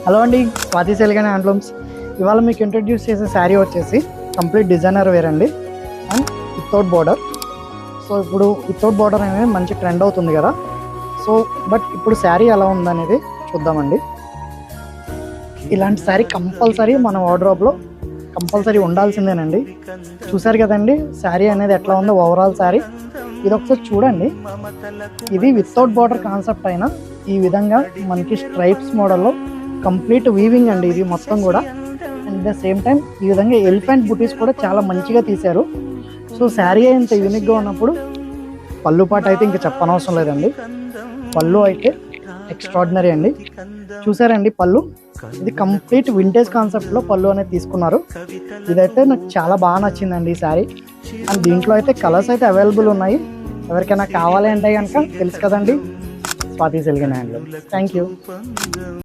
Hello అండి, Swathi సెల్గన్ handlooms. ఇవాళ మీకు ఇంట్రడ్యూస్ చేసే శారీ వచ్చేసి కంప్లీట్ డిజైనర్ వేర్ అండి అండ్ వితౌట్ బార్డర్. సో ఇప్పుడు వితౌట్ బార్డర్ అనేది మంచి ట్రెండ్ అవుతుంది కదా. సో బట్ ఇప్పుడు శారీ ఎలా ఉందనేది చూద్దామండి. ఇలాంటి శారీ కంపల్సరీ మన వార్డ్రోబ్లో కంపల్సరీ ఉండాల్సిందేనండి. చూసారు కదండి శారీ అనేది ఎట్లా ఉందో ఓవరాల్ శారీ. ఇది ఒకసారి చూడండి. ఇది వితౌట్ బార్డర్ కాన్సెప్ట్ అయినా ఈ విధంగా మనకి స్ట్రైప్స్ మోడల్లో కంప్లీట్ వీవింగ్ అండి ఇది మొత్తం కూడా. అండ్ ద సేమ్ టైం ఈ విధంగా ఎలిఫెంట్ బుటీస్ కూడా చాలా మంచిగా తీశారు. సో శారీ ఇంత యూనిక్గా ఉన్నప్పుడు పళ్ళు పాట అయితే ఇంకా చెప్పనవసరం లేదండి. పళ్ళు అయితే ఎక్స్ట్రాడినరీ అండి. చూసారండి పళ్ళు, ఇది కంప్లీట్ వింటేజ్ కాన్సెప్ట్లో పళ్ళు అనేది తీసుకున్నారు. ఇదైతే నాకు చాలా బాగా నచ్చిందండి ఈ శారీ. అండ్ దీంట్లో అయితే కలర్స్ అయితే అవైలబుల్ ఉన్నాయి. ఎవరికైనా కావాలి అంటే కనుక తెలుసు కదండి, స్వాతి సెల్గన్ హ్యాండ్లూమ్స్. Thank you.